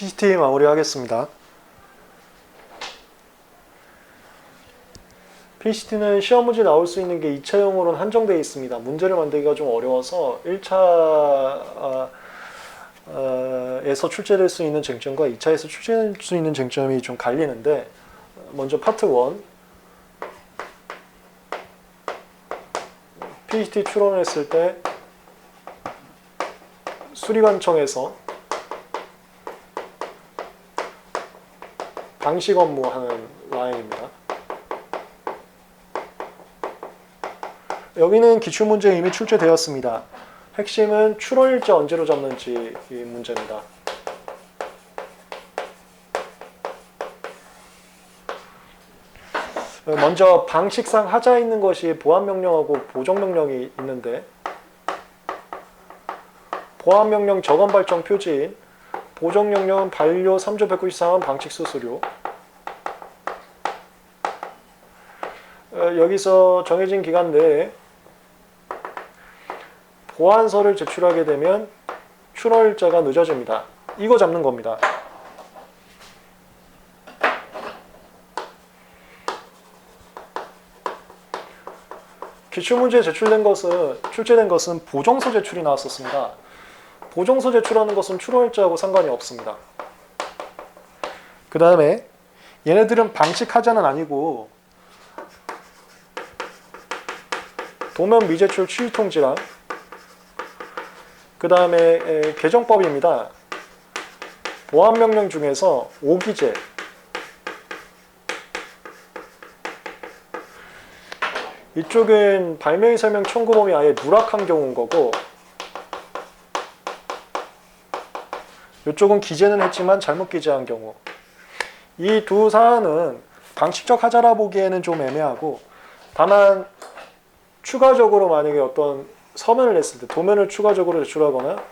PCT 마무리하겠습니다. PCT는 시험 문제 나올 수 있는 게 2차용으로는 한정되어 있습니다. 문제를 만들기가 좀 어려워서 1차에서 출제될 수 있는 쟁점과 2차에서 출제될 수 있는 쟁점이 좀 갈리는데, 먼저 파트 1 PCT 출원했을 때 수리관청에서 방식 업무하는 라인입니다. 여기는 기출문제 이미 출제되었습니다. 핵심은 출원일자 언제로 잡는지 이 문제입니다. 먼저 방식상 하자 있는 것이 보안명령하고 보정명령이 있는데, 보안명령 적언발정 표지인, 보정명령은 반려 3조 194원 방식 수수료. 여기서 정해진 기간 내에 보안서를 제출하게 되면 출원일자가 늦어집니다. 이거 잡는 겁니다. 기출문제에 출제된 것은 보정서 제출이 나왔었습니다. 보정서 제출하는 것은 출원일자하고 상관이 없습니다. 그 다음에 얘네들은 방식 하자는 아니고 도면 미제출 취의통지랑 그 다음에 개정법입니다. 보안명령 중에서 오기재, 이쪽은 발명의 설명 청구범위 아예 누락한 경우인 거고, 이쪽은 기재는 했지만 잘못 기재한 경우. 이 두 사안은 방식적 하자라 보기에는 좀 애매하고, 다만 추가적으로 만약에 어떤 서면을 냈을 때 도면을 추가적으로 제출하거나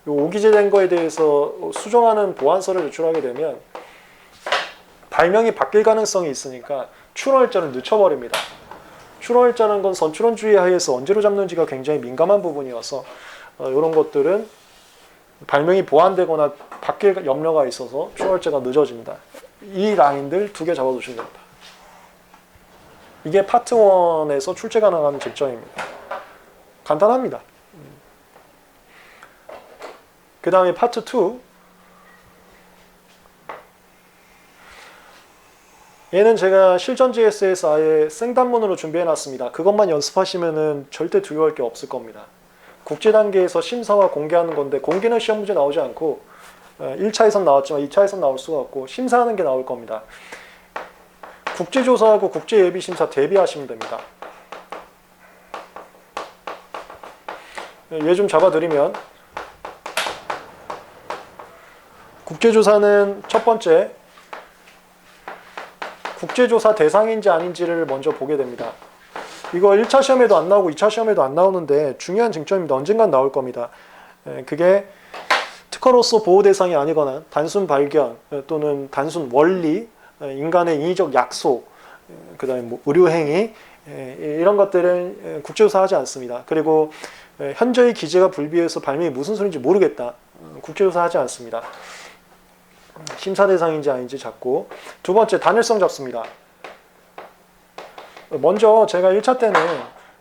오기재된 거에 대해서 수정하는 보안서를 제출하게 되면 발명이 바뀔 가능성이 있으니까 출원일자를 늦춰버립니다. 출원일자는 건 선출원주의 하에서 언제로 잡는지가 굉장히 민감한 부분이어서 이런 것들은 발명이 보완되거나 바뀔 염려가 있어서 출원일자가 늦어집니다. 이 라인들 2개 잡아두시면 됩니다. 이게 파트 1에서 출제 가능한 쟁점입니다. 간단합니다. 그 다음에 파트 2. 얘는 제가 실전 GS에서 아예 생단문으로 준비해놨습니다. 그것만 연습하시면 절대 두려워할 게 없을 겁니다. 국제 단계에서 심사와 공개하는 건데, 공개는 시험 문제 나오지 않고 1차에선 나왔지만 2차에선 나올 수가 없고 심사하는 게 나올 겁니다. 국제조사하고 국제예비심사 대비하시면 됩니다. 얘 좀 잡아드리면, 국제조사는 첫 번째 국제조사 대상인지 아닌지를 먼저 보게 됩니다. 이거 1차 시험에도 안 나오고 2차 시험에도 안 나오는데 중요한 쟁점입니다. 언젠간 나올 겁니다. 그게 특허로서 보호 대상이 아니거나 단순 발견 또는 단순 원리, 인간의 인위적 약속, 그 다음에 뭐 의료행위, 이런 것들은 국제조사 하지 않습니다. 그리고 현저히 기재가 불비해서 발명이 무슨 소리인지 모르겠다, 국제조사 하지 않습니다. 심사 대상인지 아닌지 잡고, 두 번째 단일성 잡습니다. 먼저 제가 1차 때는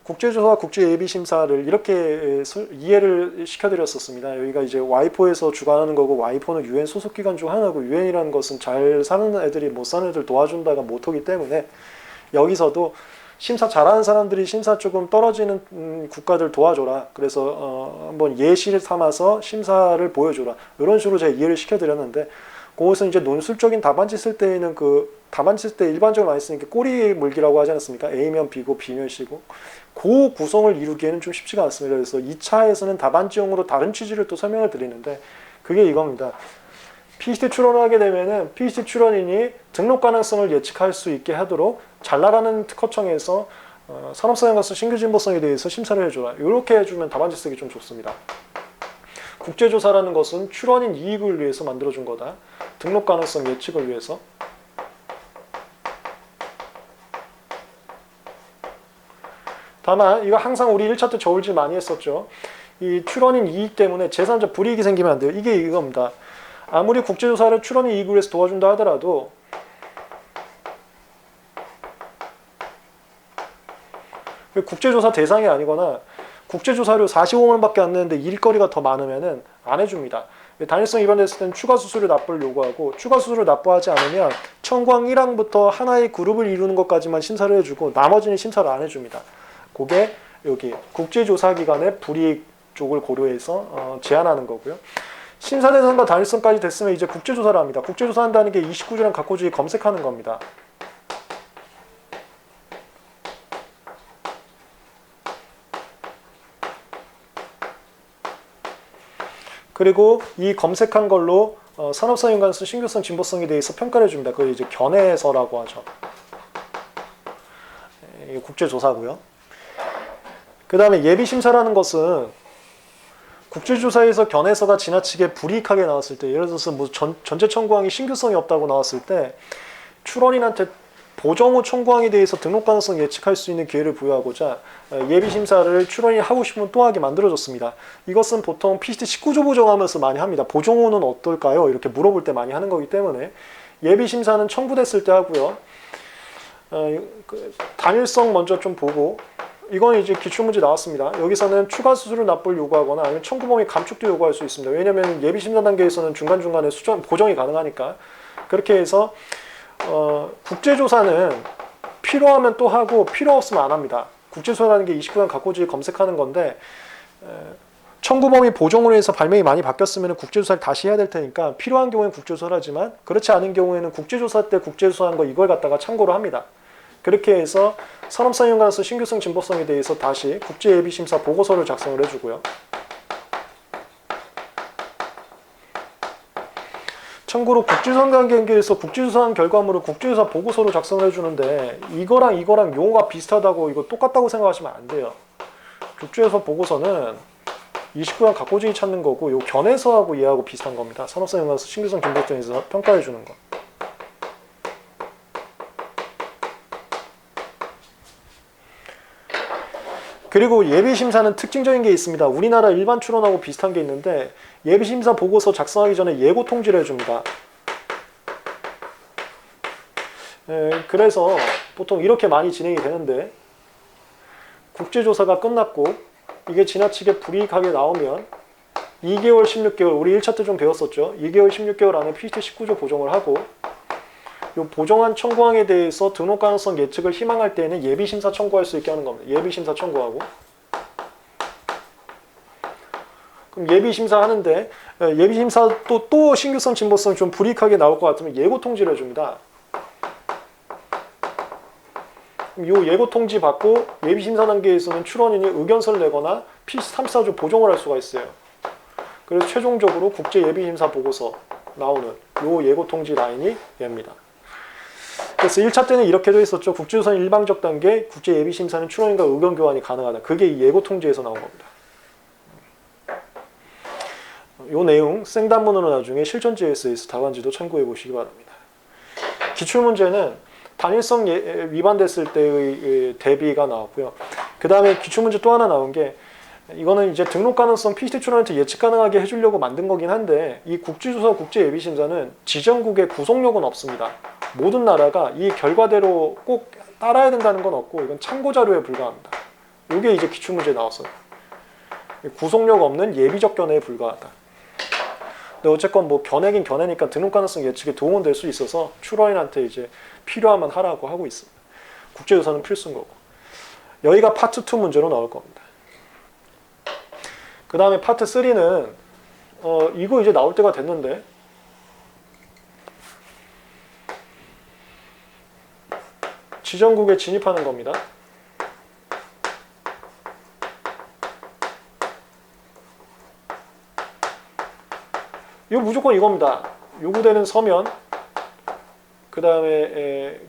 국제조사, 국제예비심사를 이렇게 이해를 시켜드렸었습니다. 여기가 이제 와이포에서 주관하는 거고, 와이포는 UN 소속기관 중 하나고, UN이라는 것은 잘 사는 애들이 못 사는 애들 도와준다가 모토기 때문에, 여기서도 심사 잘하는 사람들이 심사 조금 떨어지는 국가들 도와줘라. 그래서 한번 예시를 삼아서 심사를 보여줘라. 이런 식으로 제가 이해를 시켜드렸는데, 그것은 이제 논술적인 답안지 쓸 때에는 답안지 쓸 때 일반적으로 많이 쓰는 게 꼬리 물기라고 하지 않습니까? A면 B고 B면 C고. 그 구성을 이루기에는 좀 쉽지가 않습니다. 그래서 2차에서는 답안지용으로 다른 취지를 또 설명을 드리는데, 그게 이겁니다. PCT 출원을 하게 되면은 PCT 출원인이 등록 가능성을 예측할 수 있게 하도록 잘 나가는 특허청에서 산업사회과서 신규진보성에 대해서 심사를 해줘라. 이렇게 해주면 답안지 쓰기 좀 좋습니다. 국제조사라는 것은 출원인 이익을 위해서 만들어준 거다. 등록 가능성 예측을 위해서. 다만 이거 항상 우리 1차 때 저울질 많이 했었죠. 이 출원인 이익 때문에 제3자 불이익이 생기면 안 돼요. 이게 이겁니다. 아무리 국제조사를 출원이 2급에서 도와준다 하더라도 국제조사 대상이 아니거나 국제조사료 45만 원밖에 안 내는데 일거리가 더 많으면은 안 해줍니다. 단일성 위반됐을 때는 추가 수수료 납부를 요구하고, 추가 수수료 납부하지 않으면 청구항 1항부터 하나의 그룹을 이루는 것까지만 심사를 해주고 나머지는 심사를 안 해줍니다. 그게 여기 국제조사기관의 불이익 쪽을 고려해서 제한하는 거고요. 심사 대상과 단일성까지 됐으면 이제 국제조사를 합니다. 국제조사한다는 게 29주랑 각호주의 검색하는 겁니다. 그리고 이 검색한 걸로 산업성 연관성, 신규성, 진보성에 대해서 평가를 해줍니다. 그걸 이제 견해서라고 하죠. 이게 국제조사고요. 그 다음에 예비심사라는 것은 국제조사에서 견해서가 지나치게 불이익하게 나왔을 때, 예를 들어서 뭐 전체 청구항이 신규성이 없다고 나왔을 때 출원인한테 보정 후 청구항에 대해서 등록 가능성 예측할 수 있는 기회를 부여하고자 예비심사를 출원이 하고 싶으면 또 하게 만들어졌습니다. 이것은 보통 PCT 19조 보정하면서 많이 합니다. 보정 후는 어떨까요? 이렇게 물어볼 때 많이 하는 거기 때문에 예비심사는 청구됐을 때 하고요. 단일성 먼저 좀 보고, 이건 이제 기출문제 나왔습니다. 여기서는 추가 수수료 납부를 요구하거나 아니면 청구 범위 감축도 요구할 수 있습니다. 왜냐하면 예비심사 단계에서는 중간중간에 보정이 가능하니까. 그렇게 해서 국제조사는 필요하면 또 하고 필요 없으면 안 합니다. 국제조사라는 게 29간 각호주의 검색하는 건데, 청구 범위 보정으로 해서 발명이 많이 바뀌었으면 국제조사를 다시 해야 될 테니까 필요한 경우에는 국제조사를 하지만 그렇지 않은 경우에는 국제조사 때 국제조사한 거 이걸 갖다가 참고로 합니다. 그렇게 해서 산업성 연관성, 신규성, 진보성에 대해서 다시 국제예비심사 보고서를 작성을 해주고요. 참고로 국제조사 관계에서 국제조사한 결과물을 국제조사 보고서로 작성을 해주는데 이거랑 용어가 비슷하다고 이거 똑같다고 생각하시면 안 돼요. 국제조사 보고서는 29강 각고주의 찾는 거고 요 견해서하고 얘하고 비슷한 겁니다. 산업성 연관성, 신규성, 진보성에서 평가해 주는 거. 그리고 예비심사는 특징적인 게 있습니다. 우리나라 일반 출원하고 비슷한 게 있는데 예비심사 보고서 작성하기 전에 예고 통지를 해줍니다. 그래서 보통 이렇게 많이 진행이 되는데 국제조사가 끝났고 이게 지나치게 불이익하게 나오면 2개월, 16개월, 우리 1차 때 좀 배웠었죠. 2개월, 16개월 안에 PCT 19조 보정을 하고 이 보정한 청구항에 대해서 등록 가능성 예측을 희망할 때에는 예비심사 청구할 수 있게 하는 겁니다. 예비심사 청구하고. 그럼 예비심사 하는데 예비심사 또 신규성, 진보성 좀 불이익하게 나올 것 같으면 예고 통지를 해줍니다. 요 예고 통지 받고 예비심사 단계에서는 출원인이 의견서를 내거나 PC 3사조 보정을 할 수가 있어요. 그래서 최종적으로 국제 예비심사 보고서 나오는 요 예고 통지 라인이 얘입니다. 그래서 1차 때는 이렇게도 했었죠. 국제조사 일방적 단계, 국제 예비심사는 출원인과 의견 교환이 가능하다. 그게 이 예고 통지에서 나온 겁니다. 요 내용 생단문으로 나중에 실전 JS에서 답안지도 참고해 보시기 바랍니다. 기출문제는 단일성 위반됐을 때의 대비가 나왔고요. 그 다음에 기출문제 또 하나 나온 게 이거는 이제 등록 가능성 PCT 출원한테 예측 가능하게 해주려고 만든 거긴 한데 이 국제조사 국제예비심사는 지정국의 구속력은 없습니다. 모든 나라가 이 결과대로 꼭 따라야 된다는 건 없고 이건 참고자료에 불과합니다. 이게 이제 기출문제에 나왔어요. 구속력 없는 예비적 견해에 불과하다. 근데 어쨌건 뭐 견해긴 견해니까 등록 가능성 예측에 도움은 될 수 있어서 출원인한테 이제 필요하면 하라고 하고 있습니다. 국제조사는 필수인 거고. 여기가 파트 2 문제로 나올 겁니다. 그 다음에 파트 3는 이거 이제 나올 때가 됐는데 지정국에 진입하는 겁니다. 이거 무조건 이겁니다. 요구되는 서면, 그 다음에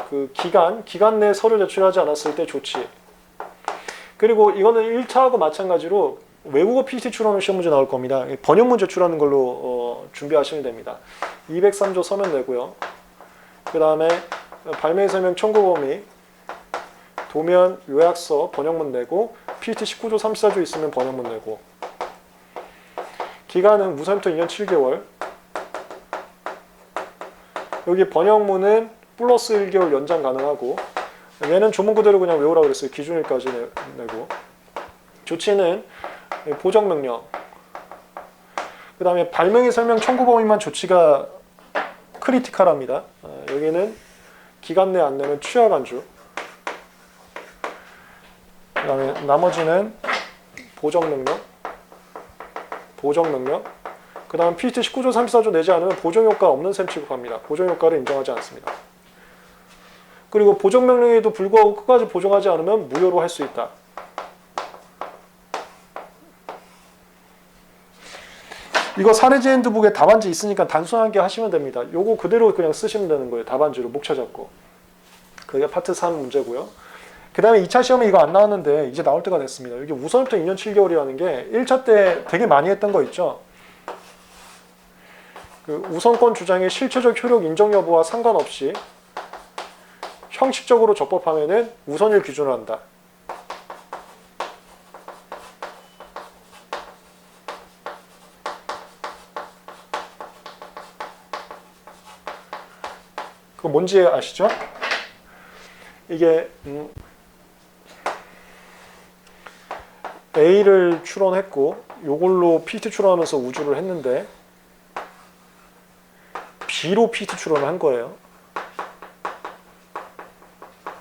그 기간 내 서류 제출하지 않았을 때 조치. 그리고 이거는 1차하고 마찬가지로 외국어 PCT 출원 시험 문제 나올 겁니다. 번역 문제 출하는 걸로 준비하시면 됩니다. 203조 서면 내고요. 그 다음에 발매 설명 청구 범위, 도면 요약서 번역문 내고 PCT 19조 34조 있으면 번역문 내고. 기간은 우선부터 2년 7개월. 여기 번역문은 플러스 1개월 연장 가능하고, 얘는 조문 그대로 그냥 외우라고 그랬어요. 기준일까지 내고. 조치는 보정명령. 그 다음에 발명의 설명 청구 범위만 조치가 크리티컬합니다. 여기는 기간 내 안 내면 취하 간주. 그 다음에 나머지는 보정명령. 그 다음 PCT 19조 34조 내지 않으면 보정효과 없는 셈 취급합니다. 보정효과를 인정하지 않습니다. 그리고 보정명령에도 불구하고 끝까지 보정하지 않으면 무효로 할 수 있다. 이거 사례지 핸드북에 답안지 있으니까 단순하게 하시면 됩니다. 요거 그대로 그냥 쓰시면 되는 거예요. 답안지로 목차 잡고. 그게 파트 3 문제고요. 그 다음에 2차 시험에 이거 안 나왔는데 이제 나올 때가 됐습니다. 이게 우선부터 2년 7개월이라는 게 1차 때 되게 많이 했던 거 있죠. 그 우선권 주장의 실체적 효력 인정 여부와 상관없이 형식적으로 적법하면은 우선일 기준으로 한다. 그거 뭔지 아시죠? 이게 A를 추론했고 요걸로 PT 추론하면서 우주를 했는데 B로 PT 추론을 한 거예요.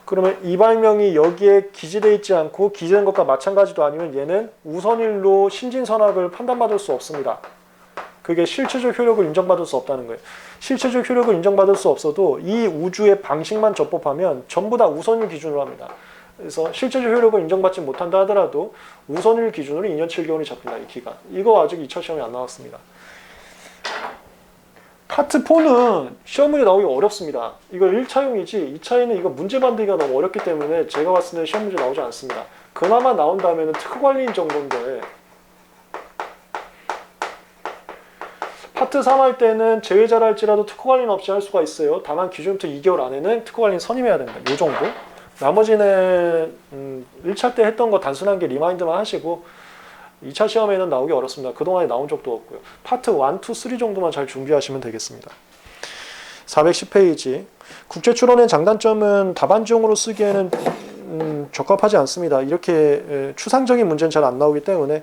그러면 이 발명이 여기에 기재되어 있지 않고 기재된 것과 마찬가지도 아니면 얘는 우선일로 신진선악을 판단받을 수 없습니다. 그게 실체적 효력을 인정받을 수 없다는 거예요. 실체적 효력을 인정받을 수 없어도 이 우주의 방식만 적법하면 전부 다 우선일 기준으로 합니다. 그래서 실체적 효력을 인정받지 못한다 하더라도 우선일 기준으로 2년 7개월이 잡힌다. 이 기간. 이거 아직 2차 시험에 안 나왔습니다. 파트 4는 시험 문제 나오기 어렵습니다. 이거 1차용이지 2차에는 이거 문제 만들기가 너무 어렵기 때문에 제가 봤을 때 시험 문제 나오지 않습니다. 그나마 나온다면 특허관리인 정도인데 파트 3 할 때는 제외자라 할지라도 특허관리는 없이 할 수가 있어요. 다만 기준부터 2개월 안에는 특허관리는 선임해야 된다. 요 정도. 나머지는 1차 때 했던 거 단순한 게 리마인드만 하시고 2차 시험에는 나오기 어렵습니다. 그동안에 나온 적도 없고요. 파트 1, 2, 3 정도만 잘 준비하시면 되겠습니다. 410페이지. 국제 추론의 장단점은 답안지용으로 쓰기에는 적합하지 않습니다. 이렇게 추상적인 문제는 잘 안 나오기 때문에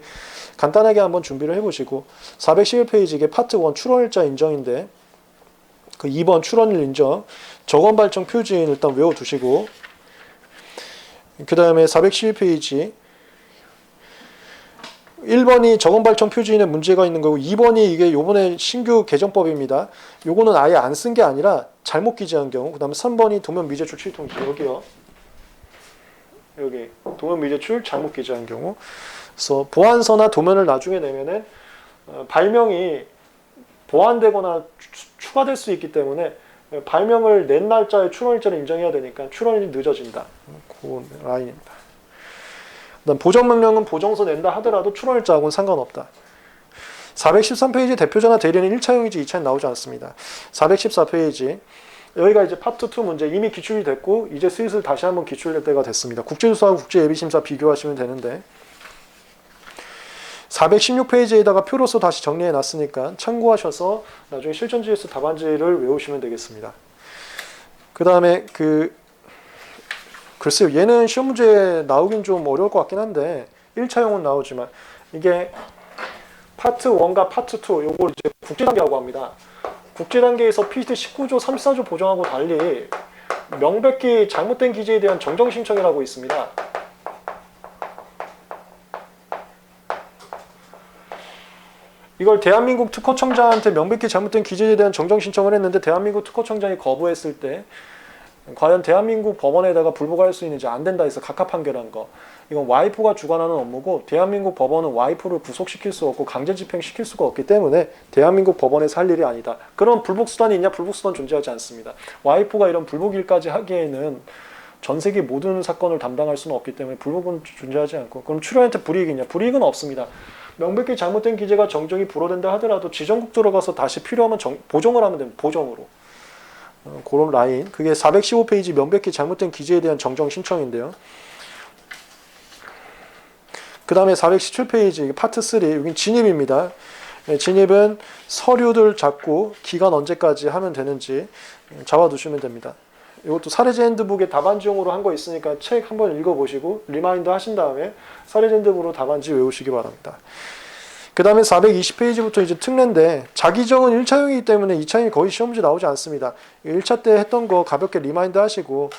간단하게 한번 준비를 해보시고 411페이지 이게 파트 1 추론일자 인정인데 그 2번 추론일 인정 적원 발정 표지인 일단 외워두시고 그 다음에 411페이지 1번이 적원 발정 표지인에 문제가 있는 거고 2번이 이게 요번에 신규 개정법입니다. 요거는 아예 안 쓴 게 아니라 잘못 기재한 경우 그 다음에 3번이 도면 미제출 출통지 여기요. 여기 도면 미제출 잘못 기재한 경우 그래서 보안서나 도면을 나중에 내면은 발명이 보완되거나 추가될 수 있기 때문에 발명을 낸 날짜에 출원일자를 인정해야 되니까 출원일이 늦어진다. 그 라인입니다. 그다음 보정명령은 보정서 낸다 하더라도 출원일자하고는 상관없다. 413페이지 대표자나 대리는 1차용이지 2차는 나오지 않습니다. 414페이지 여기가 이제 파트 2 문제 이미 기출이 됐고 이제 슬슬 다시 한번 기출될 때가 됐습니다. 국제조사하고 국제예비심사 비교하시면 되는데 416페이지에다가 표로서 다시 정리해 놨으니까 참고하셔서 나중에 실전지에서 답안지를 외우시면 되겠습니다. 그 다음에 글쎄요 얘는 시험 문제 나오긴 좀 어려울 것 같긴 한데 1차용은 나오지만 이게 파트 1과 파트 2 요걸 이제 국제단계라고 합니다. 국제단계에서 PCT 19조 34조 보정하고 달리 명백히 잘못된 기재에 대한 정정신청이라고 있습니다. 이걸 대한민국 특허청장한테 명백히 잘못된 기재에 대한 정정신청을 했는데 대한민국 특허청장이 거부했을 때 과연 대한민국 법원에다가 불복할 수 있는지 안 된다 해서 각하 판결한 거. 이건 와이프가 주관하는 업무고 대한민국 법원은 와이프를 구속시킬 수 없고 강제 집행시킬 수가 없기 때문에 대한민국 법원에서 할 일이 아니다. 그런 불복수단이 있냐? 불복수단 존재하지 않습니다. 와이프가 이런 불복일까지 하기에는 전 세계 모든 사건을 담당할 수는 없기 때문에 불복은 존재하지 않고 그럼 출연한테 불이익이냐? 불이익은 없습니다. 명백히 잘못된 기재가 정정이 불허된다 하더라도 지정국 들어가서 다시 필요하면 보정을 하면 됩니다. 보정으로. 그런 라인. 그게 415페이지 명백히 잘못된 기재에 대한 정정 신청인데요. 그 다음에 417페이지 파트 3 여긴 진입입니다. 진입은 서류들 잡고 기간 언제까지 하면 되는지 잡아두시면 됩니다. 이것도 사례제 핸드북에 답안지용으로 한 거 있으니까 책 한번 읽어보시고 리마인드 하신 다음에 사례제 핸드북으로 답안지 외우시기 바랍니다. 그 다음에 420페이지부터 이제 특례인데 자기정은 1차용이기 때문에 2차용이 거의 시험 문제 나오지 않습니다. 1차 때 했던 거 가볍게 리마인드 하시고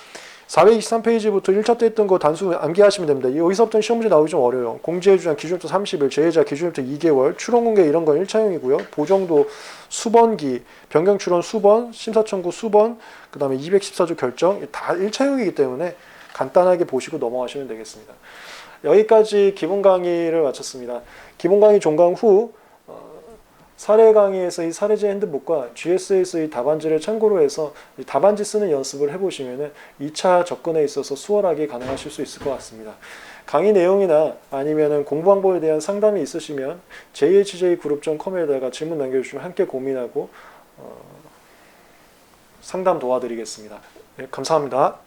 423페이지부터 1차 때 했던 거 단수 암기하시면 됩니다. 여기서부터 시험 문제 나오기 좀 어려워요. 공제주장 기준부터 30일, 제외자 기준부터 2개월, 추론공개 이런 건 1차용이고요. 보정도 수번기, 변경추론 수번, 심사청구 수번, 그 다음에 214조 결정 다 1차용이기 때문에 간단하게 보시고 넘어가시면 되겠습니다. 여기까지 기본 강의를 마쳤습니다. 기본 강의 종강 후 사례 강의에서 이 사례제 핸드북과 GS에서의 답안지를 참고로 해서 답안지 쓰는 연습을 해보시면 2차 접근에 있어서 수월하게 가능하실 수 있을 것 같습니다. 강의 내용이나 아니면 공부 방법에 대한 상담이 있으시면 jhjgroup.com에다가 질문 남겨주시면 함께 고민하고 상담 도와드리겠습니다. 네, 감사합니다.